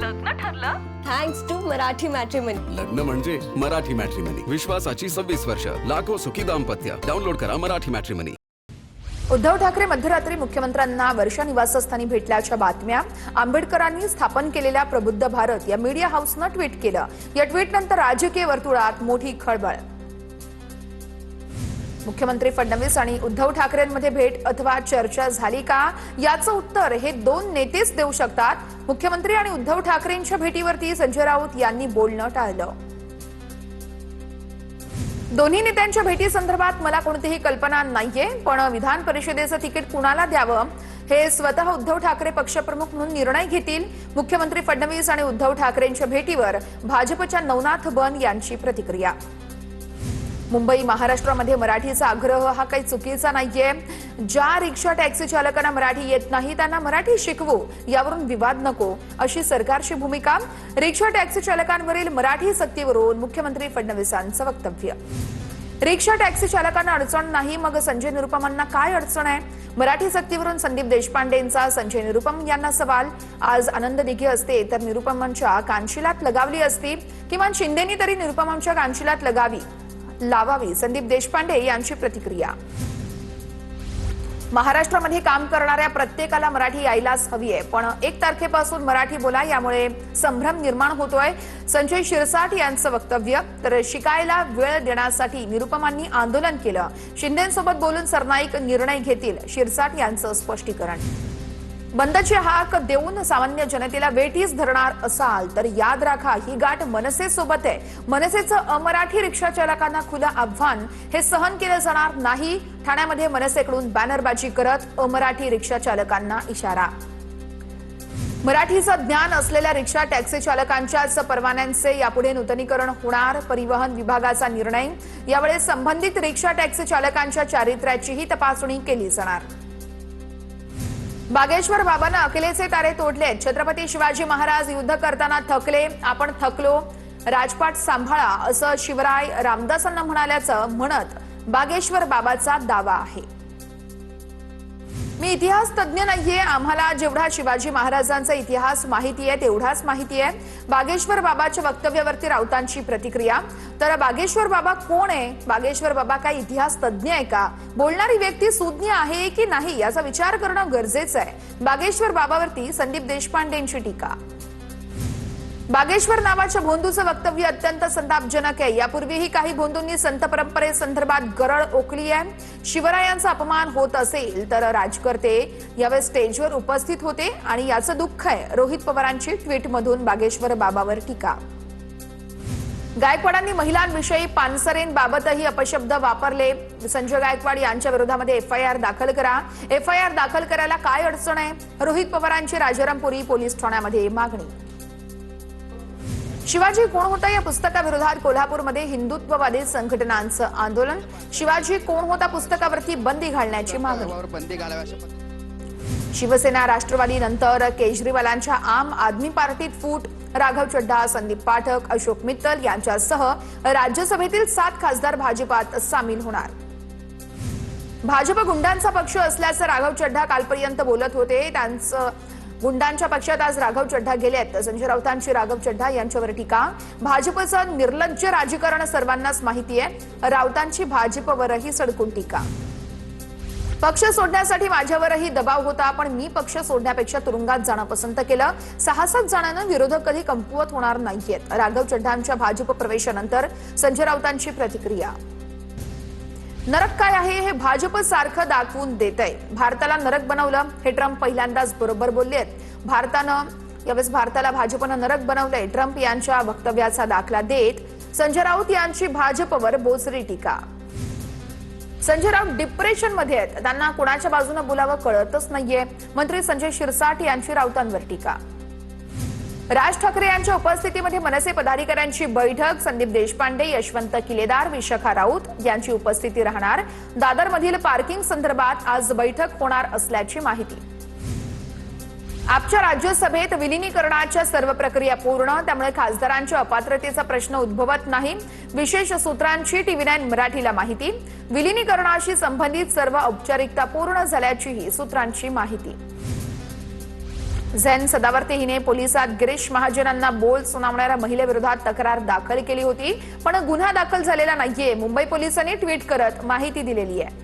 लग्न ठरलं? Thanks to Marathi matrimony. लग्न म्हणजे मराठी मॅट्रिमनी. विश्वासाची 26 वर्ष. लाखो सुखी दाम्पत्य. डाउनलोड करा मराठी मॅट्रिमनी. उद्धव ठाकरे मध्यरात्री मुख्यमंत्र्यांना वर्षा निवासस्थानी भेटल्याच्या बातम्या. आंबेडकरांनी स्थापन केलेल्या प्रबुद्ध भारत या मीडिया हाऊसनं ट्विट केलं. या ट्विटनंतर राजकीय वर्तुळात मोठी खळबळ. मुख्यमंत्री फडणवीस आणि उद्धव ठाकरेंमध्ये भेट अथवा चर्चा झाली का याचं उत्तर हे दोन नेतेच देऊ शकतात. मुख्यमंत्री आणि उद्धव ठाकरेंच्या भेटीवरती संजय राऊत यांनी बोलणं टाळलं. दोन्ही नेत्यांच्या भेटी संदर्भात मला कोणतीही कल्पना नाहीये, पण विधान परिषदेचं तिकीट कुणाला द्यावं हे स्वतः उद्धव ठाकरे पक्षप्रमुख म्हणून निर्णय घेतील. मुख्यमंत्री फडणवीस आणि उद्धव ठाकरेंच्या भेटीवर भाजपच्या नवनाथ बन यांची प्रतिक्रिया. मुंबई महाराष्ट्रामध्ये मराठीचा आग्रह हा काही चुकीचा नाहीये. ज्या रिक्षा टॅक्सी चालकांना मराठी येत नाही त्यांना मराठी शिकवू, यावरून विवाद नको, अशी सरकारची भूमिका. रिक्षा टॅक्सी चालकांवरील मराठी सक्तीवरून मुख्यमंत्री फडणवीसांचं वक्तव्य. रिक्षा टॅक्सी चालकांना अडचण नाही, मग संजय निरुपमांना काय अडचण आहे? मराठी सक्तीवरून संदीप देशपांडेंचा संजय निरुपम यांना सवाल. आज आनंद दिघे असते तर निरुपमांच्या कानशिलात लगावली असती, किमान शिंदेनी तरी निरुपमांच्या कानशिलात लावावी, संदीप देशपांडे यांची प्रतिक्रिया. महाराष्ट्रामध्ये काम करणाऱ्या प्रत्येकाला मराठी यायलाच हवी आहे, पण 1 तारखेपासून मराठी बोला, यामुळे संभ्रम निर्माण होतोय, संजय शिरसाट यांचं वक्तव्य. तर शिकायला वेळ देण्यासाठी निरुपमांनी आंदोलन केलं, शिंदेंसोबत बोलून सरनाईक निर्णय घेतील, शिरसाट यांचं स्पष्टीकरण. बंदची हाक देऊन सामान्य जनतेला वेठीस धरणार असाल तर याद राखा, ही गाठ मनसेसोबत आहे. मनसेचं अमराठी रिक्षा चालकांना खुलं आव्हान, हे सहन केलं जाणार नाही. ठाण्यामध्ये मनसेकडून बॅनरबाजी करत अमराठी रिक्षा चालकांना इशारा. मराठीचं ज्ञान असलेल्या रिक्षा टॅक्सी चालकांच्याच परवान्यांचे यापुढे नूतनीकरण होणार, परिवहन विभागाचा निर्णय. यावेळी संबंधित रिक्षा टॅक्सी चालकांच्या चारित्र्याचीही तपासणी केली जाणार. बागेश्वर बाबांना अकलेचे तारे तोडले. छत्रपती शिवाजी महाराज युद्ध करताना थकले, आपण थकलो, राजपाट सांभाळा, असं शिवराय रामदासांना म्हणाल्याचं म्हणत बागेश्वर बाबाचा दावा आहे. मी इतिहास तज्ञ नाहीये, आम्हाला जेवढा शिवाजी महाराजांचा इतिहास माहिती आहे तेवढाच माहिती आहे. बागेश्वर बाबाच्या वक्तव्यावरती राऊतांची प्रतिक्रिया. तर बागेश्वर बाबा कोण आहे? बागेश्वर बाबा काय इतिहास तज्ञ आहे का? बोलणारी व्यक्ती सुज्ञ आहे की नाही याचा विचार करणं गरजेचं आहे. बागेश्वर बाबावरती संदीप देशपांडेंची टीका. बागेश्वर नावाच्या भोंदूचं वक्तव्य अत्यंत संतापजनक आहे. यापूर्वीही काही भोंदूंनी संत परंपरेसंदर्भात गरळ ओकली आहे. शिवरायांचा अपमान होत असेल तर राजकर्ते यावेळी स्टेजवर उपस्थित होते आणि याचं दुःख आहे. रोहित पवारांची ट्विटमधून बागेश्वर बाबावर टीका. गायकवाडांनी महिलांविषयी पानसरेंबाबतही अपशब्द वापरले. संजय गायकवाड यांच्या विरोधामध्ये एफआयआर दाखल करा. एफआयआर दाखल करायला काय अडचण आहे? रोहित पवारांची राजारामपुरी पोलीस ठाण्यामध्ये मागणी. शिवाजी कोण होता या पुस्तकाविरोधात कोल्हापूरमध्ये हिंदुत्ववादी संघटनांचं आंदोलन. शिवाजी कोण होता पुस्तकावरती बंदी घालण्याची मागणी. शिवसेना राष्ट्रवादी नंतर केजरीवालांच्या आम आदमी पार्टीत फूट. राघव चड्ढा, संदीप पाठक, अशोक मित्तल यांच्यासह राज्यसभेतील 7 खासदार भाजपात सामील होणार. भाजप गुंडांचा पक्ष असल्याचं राघव चड्ढा कालपर्यंत बोलत होते. त्यांचं गुंडांच्या पक्षात आज राघव चड्ढा गेलेत. संजय राऊतांची राघव चड्ढा यांच्यावर टीका. भाजपचं निर्लज्ज राजकारण सर्वांनाच माहिती आहे. राऊतांची भाजपवरही सडकून टीका. पक्ष सोडण्यासाठी माझ्यावरही दबाव होता, पण मी पक्ष सोडण्यापेक्षा तुरुंगात जाणं पसंत केलं. साहसात जाण्यानं विरोधक कधी कमकुवत होणार नाहीयेत. राघव चड्ढांच्या भाजप प्रवेशानंतर संजय राऊतांची प्रतिक्रिया. नरक काय आहे हे भाजप सारखं दाखवून देतंय. भारताला नरक बनवलं हे ट्रम्प पहिल्यांदाच बरोबर बोललेत. भारताला भाजपनं नरक बनवलंय, ट्रम्प यांच्या वक्तव्याचा दाखला देत संजय राऊत यांची भाजपवर बोचरी टीका. संजय राऊत डिप्रेशनमध्ये आहेत, त्यांना कोणाच्या बाजूने बोलावं कळतच नाहीये. मंत्री संजय शिरसाट यांची राऊतांवर टीका. राज ठाकरे यांच्या उपस्थितीमध्ये मनसे पदाधिकाऱ्यांची बैठक. संदीप देशपांडे, यशवंत किलेदार, विशाखा राऊत यांची उपस्थिती राहणार. दादरमधील पार्किंग संदर्भात आज बैठक होणार असल्याची माहिती. आपच्या राज्यसभेत विलिनीकरणाच्या सर्व प्रक्रिया पूर्ण, त्यामुळे खासदारांच्या अपात्रतेचा प्रश्न उद्भवत नाही. विशेष सूत्रांची TV9 मराठीला माहिती. विलिनीकरणाशी संबंधित सर्व औपचारिकता पूर्ण झाल्याचीही सूत्रांची माहिती. झेन सदावर्ते हिने पोलिसात गिरीश महाजनांना बोल सुनावणाऱ्या महिलेविरोधात तक्रार दाखल केली होती, पण गुन्हा दाखल झालेला नाहीये, मुंबई पोलिसांनी ट्विट करत माहिती दिलेली आहे.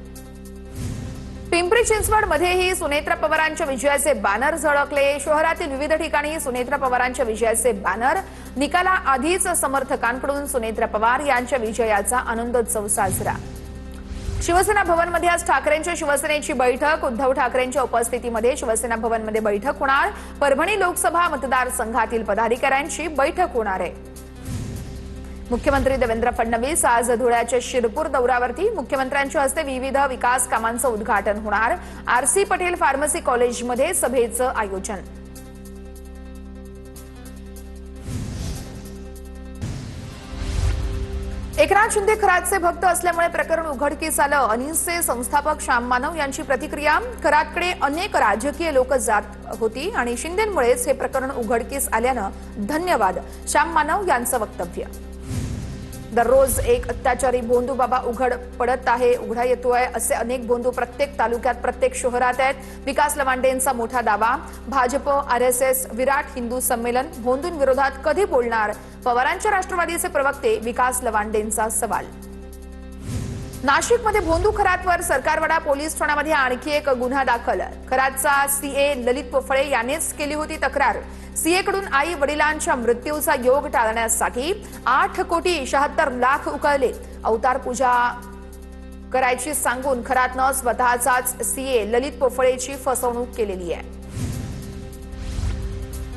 पिंपरी चिंचवड मध्येही सुनेत्रा पवारांच्या विजयाचे बॅनर झळकले. शहरातील विविध ठिकाणी सुनेत्रा पवारांच्या विजयाचे बॅनर. निकाला आधीच समर्थकांकडून सुनेत्रा पवार यांच्या विजयाचा आनंदोत्सव साजरा. शिवसेना भवनमध्ये आज ठाकरेंच्या शिवसेनेची बैठक. उद्धव ठाकरेंच्या उपस्थितीमध्ये शिवसेना भवनमध्ये बैठक होणार. परभणी लोकसभा मतदारसंघातील पदाधिकाऱ्यांची बैठक होणार आहे. मुख्यमंत्री देवेंद्र फडणवीस आज धुळ्याच्या शिरपूर दौऱ्यावरती. मुख्यमंत्र्यांच्या हस्ते विविध विकास कामांचं उद्घाटन होणार. आर.सी. पटेल फार्मसी कॉलेजमध्ये सभेचं आयोजन. एकनाथ शिंदे खरातचे भक्त असल्यामुळे प्रकरण उघडकीस आलं. अनिसचे संस्थापक श्याम मानव यांची प्रतिक्रिया. खरातकडे अनेक राजकीय लोक जात होती आणि शिंदेंमुळेच हे प्रकरण उघडकीस आल्यानं धन्यवाद, श्याम मानव यांचं वक्तव्य. दररोज एक अत्याचारी भोंदू बाबा उघड पडत आहे, उघडा येतोय. असे अनेक भोंदू प्रत्येक तालुक्यात, प्रत्येक शहरात आहेत. विकास लवांडेंचा मोठा दावा. भाजप, आरएसएस, विराट हिंदू संमेलन भोंदूंविरोधात कधी बोलणार? पवारांच्या राष्ट्रवादीचे प्रवक्ते विकास लवांडेंचा सवाल. नाशिकमध्ये भोंदू खरातवर सरकारवाडा पोलीस ठाण्यामध्ये आणखी एक गुन्हा दाखल. खरातचा सीए ललित पोफळे यानेच केली होती तक्रार. सीए कडून आई वडिलांच्या मृत्यूचा योग टाळण्यासाठी 8,76,00,000 उकळले. अवतार पूजा करायची सांगून खरातनं स्वतःचाच सीए ललित पोफळेची फसवणूक केलेली आहे.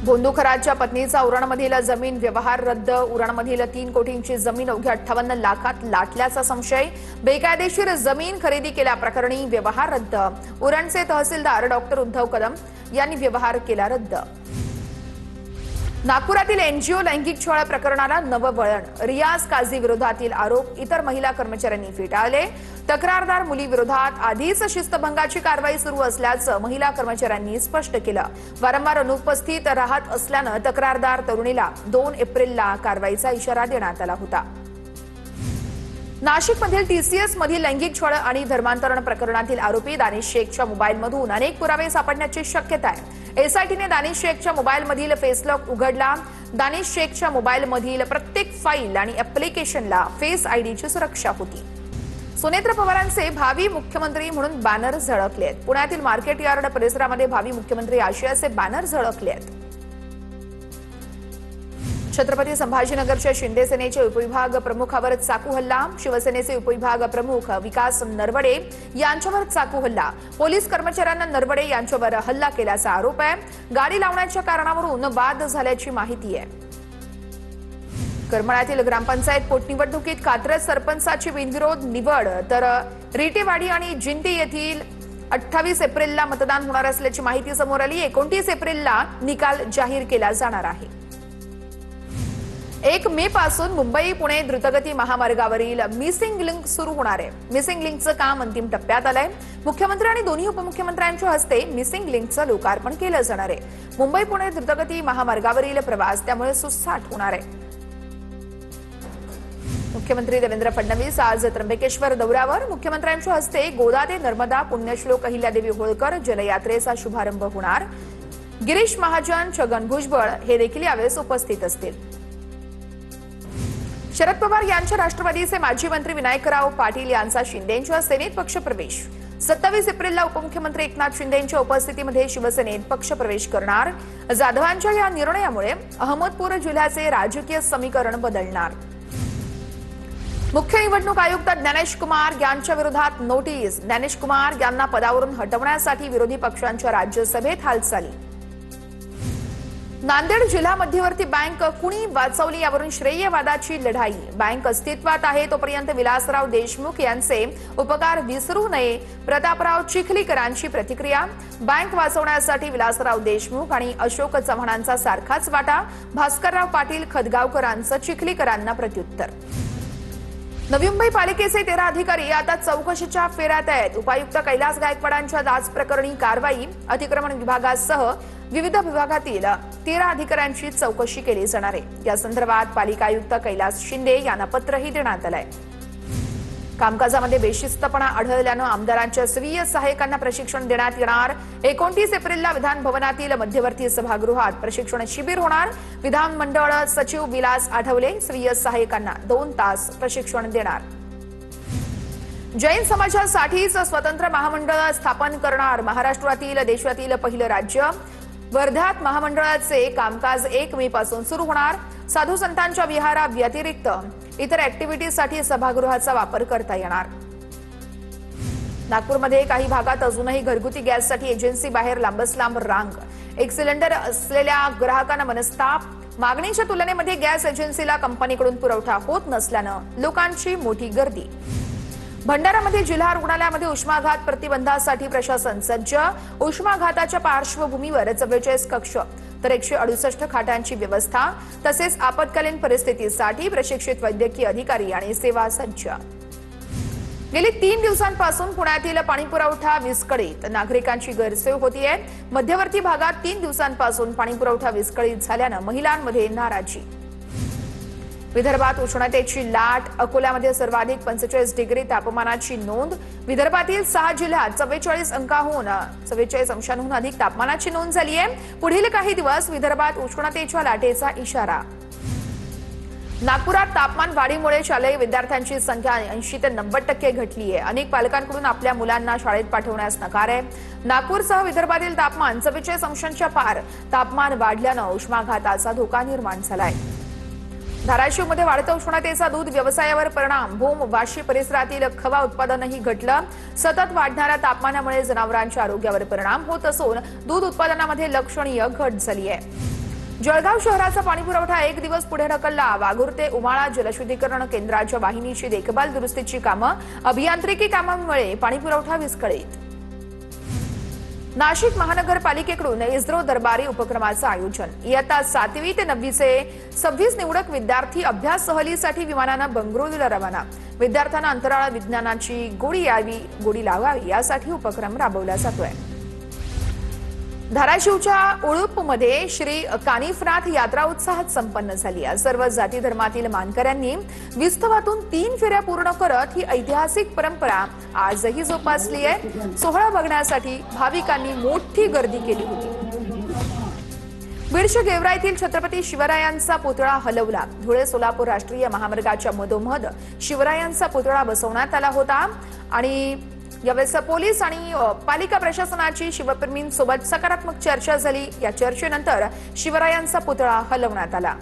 भोंदू खरातच्या पत्नीचा उरणमधील जमीन व्यवहार रद्द. उरणमधील 3 कोटींची जमीन अवघ्या 58 लाखात लाटल्याचा संशय. बेकायदेशीर जमीन खरेदी केल्याप्रकरणी व्यवहार रद्द. उरणचे तहसीलदार डॉक्टर उद्धव कदम यांनी व्यवहार केला रद्द. नागपुरातील एनजीओ लैंगिक छळ प्रकरणाला नवं वळण. रियाज काझी विरोधातील आरोप इतर महिला कर्मचाऱ्यांनी फेटाळले. तक्रारदार मुलीविरोधात आधीच शिस्तभंगाची कारवाई सुरू असल्याचं महिला कर्मचाऱ्यांनी स्पष्ट केलं. वारंवार अनुपस्थित राहत असल्यानं तक्रारदार तरुणीला 2 एप्रिलला कारवाईचा इशारा देण्यात आला होता. नाशिकमधील टीसीएस मधील लैंगिक छळ आणि धर्मांतरण प्रकरणातील आरोपी दानिश शेखच्या मोबाईलमधून अनेक पुरावे सापडण्याची शक्यता आहे. एसआयटीने दानिश शेखच्या मोबाईलमधील फेसलॉक उघडला. दानिश शेखच्या मोबाईलमधील प्रत्येक फाईल आणि ऍप्लिकेशनला फेस आयडीची सुरक्षा होती. सुनेत्रा पवारांचे भावी मुख्यमंत्री म्हणून बॅनर झळकले आहेत. पुण्यातील मार्केट यार्ड परिसरामध्ये भावी मुख्यमंत्री आशयाचे बॅनर झळकले आहेत. छत्रपती संभाजीनगरच्या शिंदे सेनेचे उपविभाग प्रमुखावर चाकू हल्ला. शिवसेनेचे उपविभाग प्रमुख विकास नरवडे यांच्यावर चाकू हल्ला. पोलीस कर्मचाऱ्यांना नरवडे यांच्यावर हल्ला केल्याचा आरोप आहे. गाडी लावण्याच्या कारणावरून वाद झाल्याची माहिती आहे. करमाळ्यातील ग्रामपंचायत पोटनिवडणुकीत कात्रज सरपंचाची बिनविरोध निवड, तर रिटेवाडी आणि जिंती येथील 28 एप्रिलला मतदान होणार असल्याची माहिती समोर आली. 29 एप्रिलला निकाल जाहीर केला जाणार आहे. 1 मे पासून मुंबई पुणे द्रुतगती महामार्गावरील मिसिंग लिंक सुरू होणार आहे. मिसिंग लिंकचं काम अंतिम टप्प्यात आलंय. मुख्यमंत्री आणि दोन्ही उपमुख्यमंत्र्यांच्या हस्ते मिसिंग लिंकचं लोकार्पण केलं जाणार आहे. मुंबई पुणे द्रुतगती महामार्गावरील प्रवास त्यामुळे सुसाट होणार आहे. मुख्यमंत्री देवेंद्र फडणवीस आज त्र्यंबकेश्वर दौऱ्यावर. मुख्यमंत्र्यांच्या हस्ते गोदा ते नर्मदा पुण्यश्लोक अहिल्यादेवी होळकर जलयात्रेचा शुभारंभ होणार. गिरीश महाजन, छगन भुजबळ हे देखील यावेळेस उपस्थित असतील. शरद पवार यांच्या राष्ट्रवादीचे माजी मंत्री विनायकराव पाटील यांचा शिंदेंच्या सेनेत पक्षप्रवेश. 27 एप्रिलला उपमुख्यमंत्री एकनाथ शिंदेंच्या उपस्थितीमध्ये शिवसेनेत पक्षप्रवेश करणार. जाधवांच्या या निर्णयामुळे अहमदपूर जिल्ह्याचे राजकीय समीकरण बदलणार. मुख्य निवडणूक आयुक्त ज्ञानेश कुमार यांच्या विरोधात नोटीस. ज्ञानेश कुमार यांना पदावरून हटवण्यासाठी विरोधी पक्षांच्या राज्यसभेत हालचाली. नांदेड जिल्हा मध्यवर्ती बँक कुणी वाचवली यावरून श्रेयवादाची लढाई. बँक अस्तित्वात आहे तोपर्यंत विलासराव देशमुख यांचे उपकार विसरू नये. प्रतापराव चिखलीकरांची प्रतिक्रिया. बँक वाचवण्यासाठी विलासराव देशमुख आणि अशोक चव्हाणांचा सारखाच वाटा. भास्करराव पाटील खदगावकरांचं चिखलीकरांना प्रत्युत्तर. नवी मुंबई पालिकेचे 13 अधिकारी आता चौकशीच्या फेऱ्यात आहेत. उपायुक्त कैलास गायकवाडांच्या लाच प्रकरणी कारवाई. अतिक्रमण विभागासह विविध विभागातील 13 अधिकाऱ्यांची चौकशी केली जाणार आहे. या संदर्भात पालिका आयुक्त कैलास शिंदे यांना पत्रही देण्यात आलंय. कामकाजामध्ये बेशिस्तपणा आढळल्यानं आमदारांच्या स्वीय सहाय्यकांना प्रशिक्षण देण्यात येणार. 29 एप्रिलला विधान भवनातील मध्यवर्ती सभागृहात प्रशिक्षण शिबिर होणार. विधानमंडळ सचिव विलास आठवले स्वीय सहाय्यकांना 2 तास प्रशिक्षण देणार. जैन समाजासाठीच स्वतंत्र महामंडळ स्थापन करणार महाराष्ट्रातील देशातील पहिलं राज्य. वर्ध्यात महामंडळाचे कामकाज 1 मे पासून सुरू होणार. साधू संतांच्या विहाराव्यतिरिक्त इतर ऍक्टिव्हिटीसाठी सभागृहाचा वापर करता येणार. नागपूरमध्ये काही भागात अजूनही घरगुती गॅससाठी एजन्सी बाहेर लांबच लांब रांग. 1 सिलेंडर असलेल्या ग्राहकांना मनस्ताप. मागणीच्या तुलनेमध्ये गॅस एजन्सीला कंपनीकडून पुरवठा होत नसल्यानं लोकांची मोठी गर्दी. भंडारामध्ये जिल्हा रुग्णालयामध्ये उष्माघात प्रतिबंधासाठी प्रशासन सज्ज. उष्माघाताच्या पार्श्वभूमीवर 44 कक्ष तर 168 खाटांची व्यवस्था तसेच आपत्कालीन परिस्थितीसाठी प्रशिक्षित वैद्यकीय अधिकारी आणि सेवा सज्ज. गेली 3 दिवसांपासून पुण्यातील पाणीपुरवठा विस्कळीत. नागरिकांची गैरसोय होतीये. मध्यवर्ती भागात 3 दिवसांपासून पाणीपुरवठा विस्कळीत झाल्यानं महिलांमध्ये नाराजी. विदर्भात उष्णतेची लाट. अकोल्यामध्ये सर्वाधिक 45 डिग्री तापमानाची नोंद. विदर्भातील 6 जिल्ह्यात 44 अंशांहून अधिक तापमानाची नोंद झाली आहे. पुढील काही दिवस विदर्भात उष्णतेच्या लाटेचा इशारा. नागपुरात तापमान वाढीमुळे शालेय विद्यार्थ्यांची संख्या 80 ते 90% घटली आहे. अनेक पालकांकडून आपल्या मुलांना शाळेत पाठवण्यास नकार आहे. नागपूरसह विदर्भातील तापमान 44 अंशांच्या पार. तापमान वाढल्यानं उष्माघाताचा धोका निर्माण झालाय. धाराशिवमध्ये वाढत्या उष्णतेचा दूध व्यवसायावर परिणाम. भूम वाशी परिसरातील खवा उत्पादनही घटलं. सतत वाढणाऱ्या तापमानामुळे जनावरांच्या आरोग्यावर परिणाम होत असून दूध उत्पादनामध्ये लक्षणीय घट झाली आहे. जळगाव शहराचा पाणीपुरवठा 1 दिवस पुढे ढकलला. वाघूर ते उमाळा जलशुद्धीकरण केंद्राच्या वाहिनीची देखभाल दुरुस्तीची कामं. अभियांत्रिकी कामांमुळे पाणीपुरवठा विस्कळीत. नाशिक महानगरपालिकेकडून इस्रो दरबारी उपक्रमाचं आयोजन. इयत्ता 7वी ते 9वीचे 26 निवडक विद्यार्थी अभ्यास सहलीसाठी विमानानं बंगळुरूला रवाना. विद्यार्थ्यांना अंतराळ विज्ञानाची गोडी लावावी यासाठी उपक्रम राबवला जातोय. धाराशिवच्या उळूपमध्ये श्री कानिफनाथ यात्रा उत्साहात संपन्न झाली. सर्व जाती धर्मातील मानकऱ्यांनी विस्तवातून 3 फेऱ्या पूर्ण करत ही ऐतिहासिक परंपरा आजही जोपासली आहे. सोहळा बघण्यासाठी भाविकांनी मोठी गर्दी केली होती. बीडच्या गेवराईतील छत्रपती शिवरायांचा पुतळा हलवला. धुळे सोलापूर राष्ट्रीय महामार्गाच्या मधोमध शिवरायांचा पुतळा बसवण्यात आला होता आणि यावेळेस पोलीस आणि पालिका प्रशासनाची शिवप्रेमींसोबत सकारात्मक चर्चा झाली. या चर्चेनंतर शिवरायांचा पुतळा हलवण्यात आला.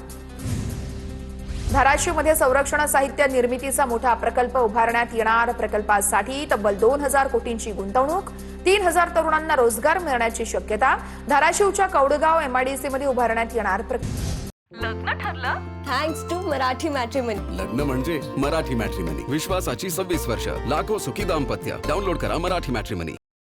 धाराशिवमध्ये संरक्षण साहित्य निर्मितीचा मोठा प्रकल्प उभारण्यात येणार. प्रकल्पासाठी तब्बल 2000 कोटींची गुंतवणूक. 3000 तरुणांना रोजगार मिळण्याची शक्यता. धाराशिवच्या कौडगाव एमआयडीसीमध्ये उभारण्यात येणार. लग्न ठरलं थँक्स टू मराठी मॅट्रिमनी. लग्न म्हणजे मराठी मॅट्रिमनी. विश्वासाची 26 वर्ष. लाखो सुखी दाम्पत्य. डाउनलोड करा मराठी मॅट्रिमनी.